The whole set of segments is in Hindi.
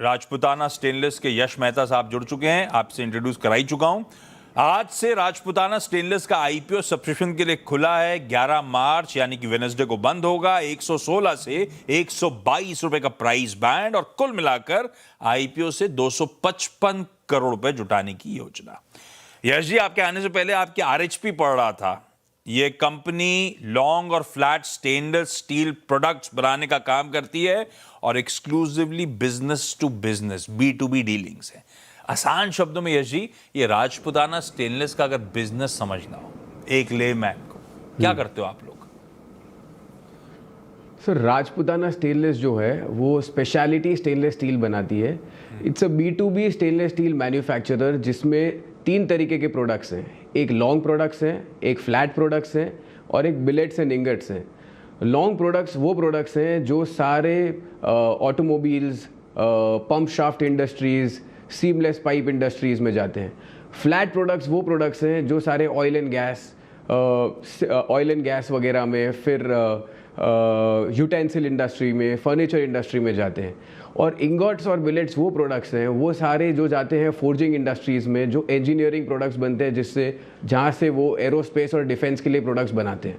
राजपुताना स्टेनलेस के यश मेहता साहब जुड़ चुके हैं, आपसे इंट्रोड्यूस करा ही चुका हूं। आज से राजपुताना स्टेनलेस का आईपीओ सब्सक्रिप्शन के लिए खुला है। 11 मार्च यानी कि वेडनेसडे को बंद होगा। 116 से 122 रुपए का प्राइस बैंड और कुल मिलाकर आईपीओ से 255 करोड़ रुपए जुटाने की योजना। यश जी, आपके आने से पहले आपकी आरएचपी पढ़ रहा था। ये कंपनी लॉन्ग और फ्लैट स्टेनलेस स्टील प्रोडक्ट्स बनाने का काम करती है और exclusively business to business B2B dealings है। आसान शब्दों में यश जी, ये राजपुताना स्टेनलेस का अगर बिजनेस समझना हो एक लेमैन को, क्या करते हो आप लोग? सर, राजपुताना स्टेनलेस जो है वो स्पेशलिटी स्टेनलेस स्टील बनाती है। It's a B2B stainless steel manufacturer जिसमें 3 तरीके के प्रोडक्ट्स हैं। एक लॉन्ग प्रोडक्ट्स हैं, एक फ्लैट प्रोडक्ट्स हैं और एक बिलेट्स एंड इंगट्स हैं। लॉन्ग प्रोडक्ट्स वो प्रोडक्ट्स हैं जो सारे automobiles, pump shaft industries, seamless pipe industries में जाते हैं। फ्लैट प्रोडक्ट्स वो प्रोडक्ट्स हैं जो सारे ऑयल एंड गैस वगैरह में, फिर यूटेंसिल इंडस्ट्री में, फर्नीचर इंडस्ट्री में जाते हैं। और इंगॉट्स और बिलेट्स वो प्रोडक्ट्स हैं, वो सारे जो जाते हैं फोर्जिंग इंडस्ट्रीज़ में, जो इंजीनियरिंग प्रोडक्ट्स बनते हैं जिससे जहाँ से वो एरोस्पेस और डिफेंस के लिए प्रोडक्ट्स बनाते हैं।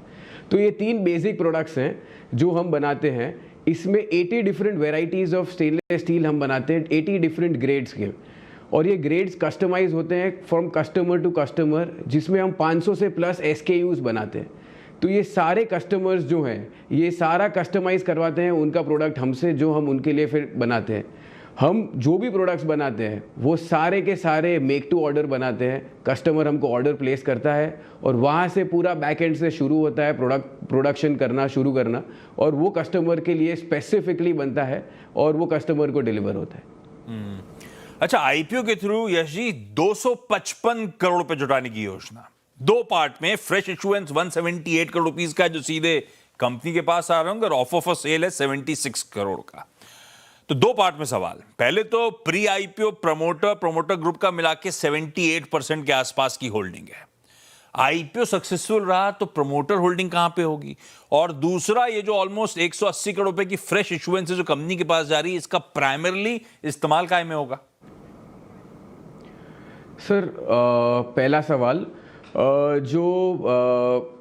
तो ये 3 बेसिक प्रोडक्ट्स हैं जो हम बनाते हैं। इसमें 80 different varieties of stainless steel हम बनाते हैं, 80 डिफरेंट ग्रेड्स के। और ये ग्रेड्स कस्टमाइज होते हैं फ्रॉम कस्टमर टू कस्टमर, जिसमें हम 500 से प्लस SKUs बनाते हैं। तो ये सारे कस्टमर्स जो हैं, ये सारा कस्टमाइज करवाते हैं उनका प्रोडक्ट हमसे, जो हम उनके लिए फिर बनाते हैं। हम जो भी प्रोडक्ट्स बनाते हैं वो सारे के सारे मेक टू ऑर्डर बनाते हैं। कस्टमर हमको ऑर्डर प्लेस करता है और वहाँ से पूरा बैक एंड से शुरू होता है प्रोडक्शन शुरू करना, और वो कस्टमर के लिए स्पेसिफिकली बनता है और वो कस्टमर को डिलीवर होता है। अच्छा, आईपीओ के थ्रू यश जी 255 करोड़ रुपए जुटाने की योजना, 2 पार्ट में। फ्रेश इशुएंस 178 करोड़ रुपीस का जो सीधे कंपनी के पास आ रहे होंगे, और ऑफर फॉर सेल है 76 करोड़ का। तो 2 पार्ट में सवाल। पहले तो प्री आईपीओ प्रमोटर ग्रुप का मिला के 78% के आसपास की होल्डिंग है। आईपीओ सक्सेसफुल रहा तो प्रमोटर होल्डिंग कहां पे होगी? और दूसरा, ये जो ऑलमोस्ट 180 करोड़ रुपए की फ्रेश इशुएंस जो कंपनी के पास जा रही है, इसका प्राइमरली इस्तेमाल काय में होगा? सर, पहला सवाल, जो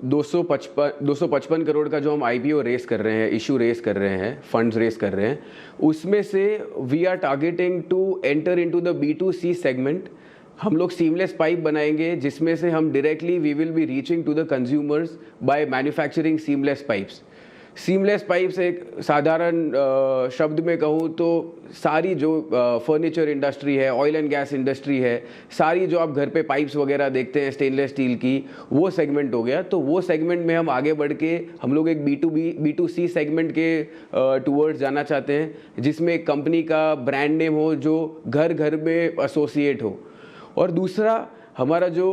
255 करोड़ का जो हम आईपीओ रेस कर रहे हैं, इशू रेस कर रहे हैं, फंड्स रेस कर रहे हैं, उसमें से we are targeting to enter into the B2C segment. हम लोग सीमलेस पाइप बनाएंगे जिसमें से हम directly we will be reaching to the consumers by manufacturing seamless pipes. Seamless pipes एक साधारण शब्द में कहूँ तो सारी जो फर्नीचर इंडस्ट्री है, ऑयल एंड गैस इंडस्ट्री है, सारी जो आप घर पे पाइप्स वगैरह देखते हैं स्टेनलेस स्टील की, वो सेगमेंट हो गया। तो वो सेगमेंट में हम आगे बढ़ के हम लोग एक B2C सेगमेंट के टूवर्ड्स जाना चाहते हैं, जिसमें एक कंपनी का ब्रांड नेम हो जो घर घर में एसोसिएट हो। और दूसरा, हमारा जो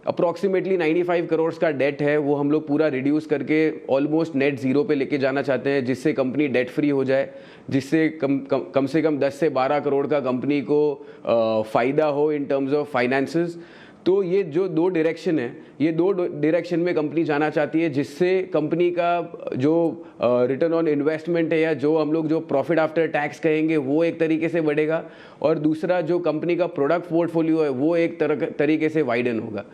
अप्रॉक्सीमेटली 95 करोड़ का डेट है वो हम लोग पूरा रिड्यूस करके ऑलमोस्ट नेट ज़ीरो पे लेके जाना चाहते हैं, जिससे कंपनी डेट फ्री हो जाए, जिससे कम से कम 10 से 12 करोड़ का कंपनी को फ़ायदा हो इन टर्म्स ऑफ फाइनेंसेस। तो ये जो 2 डायरेक्शन है, ये 2 डायरेक्शन में कंपनी जाना चाहती है, जिससे कंपनी का जो रिटर्न ऑन इन्वेस्टमेंट है या जो हम लोग जो प्रॉफिट आफ्टर टैक्स कहेंगे वो एक तरीके से बढ़ेगा, और दूसरा जो कंपनी का प्रोडक्ट पोर्टफोलियो है वो एक तरीके से वाइडन होगा।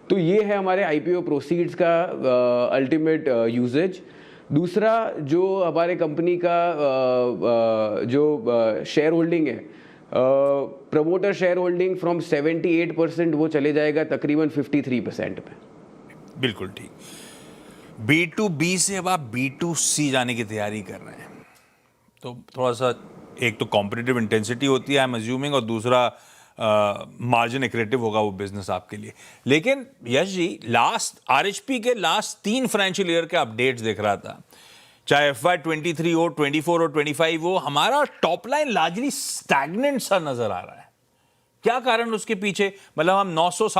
तो ये है हमारे आईपीओ प्रोसीड्स का अल्टीमेट यूजेज। दूसरा, जो हमारे कंपनी का जो शेयर होल्डिंग है, प्रमोटर शेयर होल्डिंग फ्रॉम 78% वो चले जाएगा तकरीबन 53% पे। बिल्कुल ठीक। B2B से अब आप B2C जाने की तैयारी कर रहे हैं, तो थोड़ा सा, एक तो कॉम्पिटिटिव इंटेंसिटी होती है आई एम अज्यूमिंग, और दूसरा मार्जिन एक्रेटिव होगा वो बिजनेस आपके लिए। लेकिन यश जी, लास्ट आरएचपी के लास्ट 3 फाइनेंशियल ईयर के अपडेट्स देख रहा था, चाहे FY23 हो, 24 हो, 25 हो, हमारा टॉप लाइन लार्जली स्टैग्नेंट सा नजर आ रहा है। क्या कारण उसके पीछे? मतलब हम 900 से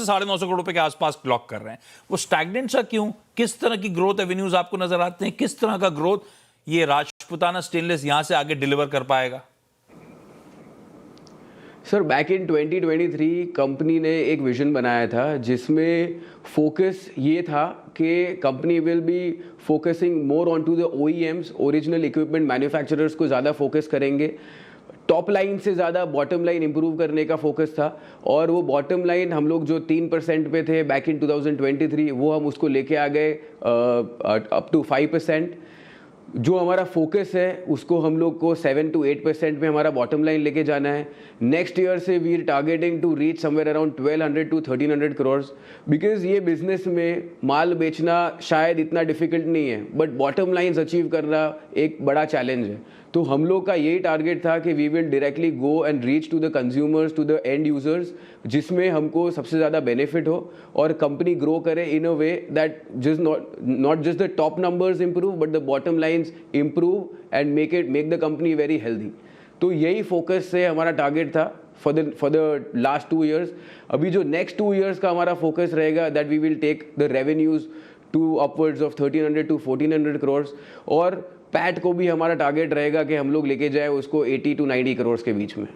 950 करोड़ रुपए के आसपास क्लॉक कर रहे हैं, वो स्टैग्नेंट सा क्यों? किस तरह की ग्रोथ एवेन्यूज आपको नजर आते हैं? किस तरह का ग्रोथ ये राजपुताना स्टेनलेस यहां से आगे डिलीवर कर पाएगा? सर, बैक इन 2023 कंपनी ने एक विजन बनाया था जिसमें फोकस ये था कि company will be focusing more on to the OEMs, original equipment manufacturers को ज़्यादा फोकस करेंगे। टॉप लाइन से ज़्यादा बॉटम लाइन इंप्रूव करने का फोकस था, और वो बॉटम लाइन हम लोग जो 3% पे थे बैक इन 2023, वो हम उसको लेके आ गए अप टू 5%। जो हमारा फोकस है उसको हम लोग को 7 to 8% में हमारा बॉटम लाइन लेके जाना है। नेक्स्ट ईयर से we are targeting to reach somewhere around 1200 to 1300 crore, because ये बिजनेस में माल बेचना शायद इतना डिफिकल्ट नहीं है, बट बॉटम लाइन्स अचीव करना एक बड़ा चैलेंज है। तो हम लोग का यही टारगेट था कि we will directly go and reach to the consumers, to the end users, जिसमें हमको सबसे ज़्यादा बेनिफिट हो और कंपनी ग्रो करे in a way that just not just the top numbers improve but the bottom lines improve and make the company very healthy. तो यही फोकस से हमारा टारगेट था फॉर द लास्ट 2 years। अभी जो नेक्स्ट 2 years का हमारा फोकस रहेगा, that we will take the revenues to upwards of 1300 to 1400 crore, और पैट को भी हमारा टारगेट रहेगा कि हम लोग लेके जाए उसको 80 to 90 करोड़ के बीच में।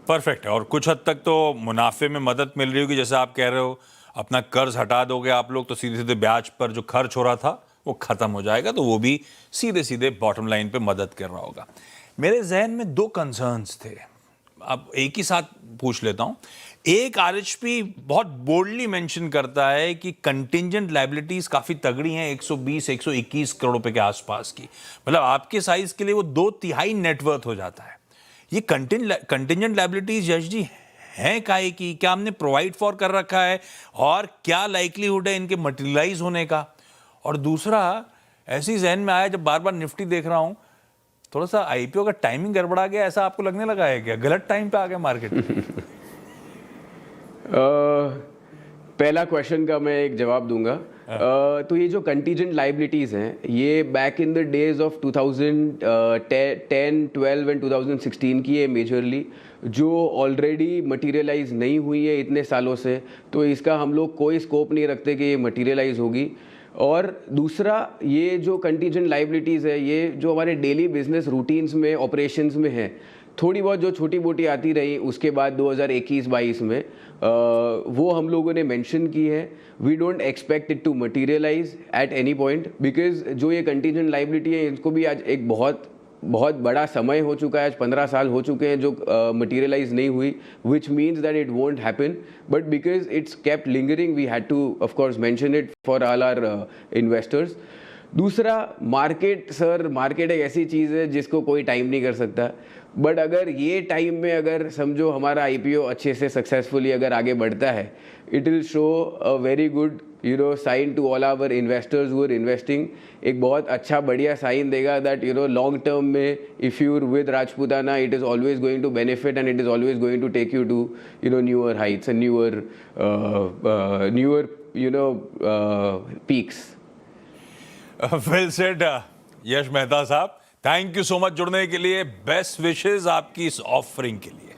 परफेक्ट है। और कुछ हद तक तो मुनाफे में मदद मिल रही होगी, जैसे आप कह रहे हो अपना कर्ज हटा दोगे आप लोग तो सीधे सीधे ब्याज पर जो खर्च हो रहा था वो खत्म हो जाएगा, तो वो भी सीधे सीधे बॉटम लाइन पे मदद कर रहा होगा। मेरे जहन में 2 कंसर्न्स थे, अब एक ही साथ पूछ लेता हूं। एक, आरएचपी बहुत बोल्डली मेंशन करता है कि कंटिंजेंट लायबिलिटीज काफी तगड़ी हैं, 120-121 करोड़ रुपए के आसपास की, मतलब आपके साइज के लिए वो 2/3 नेटवर्थ हो जाता है। ये कंटिंजेंट लायबिलिटीज यश जी हैं काहे की, क्या हमने प्रोवाइड फॉर कर रखा है, और क्या लाइकलीहुड है इनके मटेरियलाइज होने का? और दूसरा, ऐसी जहन में आया जब बार बार निफ्टी देख रहा हूं, थोड़ा सा आईपीओ का टाइमिंग गड़बड़ा गया, ऐसा आपको लगने लगा है क्या? गलत टाइम पे आ गया मार्केट में? पहला क्वेश्चन का मैं एक जवाब दूंगा। तो ये जो कंटीजेंट लाइबिलिटीज़ हैं, ये back in the days of 2010, 12 and 2016 की है मेजरली, जो ऑलरेडी मटीरियलाइज नहीं हुई है इतने सालों से, तो इसका हम लोग कोई स्कोप नहीं रखते कि ये मटीरियलाइज होगी। और दूसरा, ये जो कंटीजेंट लाइबिलिटीज़ है, ये जो हमारे डेली बिजनेस रूटीन्स में, ऑपरेशंस में है, थोड़ी बहुत जो छोटी मोटी आती रही उसके बाद 2021-22 में वो हम लोगों ने मेंशन की है। We don't expect it to materialize at any point, because जो ये कंटीजेंट लाइबिलिटी है इसको भी आज एक बहुत बड़ा समय हो चुका है, आज 15 साल हो चुके हैं जो मटीरियलाइज नहीं हुई, which means that it won't happen, but because it's kept lingering we had to of course mention it for all our investors. दूसरा, मार्केट मार्केट एक ऐसी चीज़ है जिसको कोई टाइम नहीं कर सकता, बट अगर ये टाइम में अगर समझो हमारा आईपीओ अच्छे से सक्सेसफुली अगर आगे बढ़ता है, it will show a very good sign to all our investors who are investing. एक बहुत अच्छा बढ़िया साइन देगा दैट लॉन्ग टर्म में if you are with Rajputana, it is always going to benefit and it is always going to take you to newer heights and newer peaks. Well said Yash Mehta साहब, थैंक यू सो मच जुड़ने के लिए, बेस्ट विशेस आपकी इस ऑफरिंग के लिए।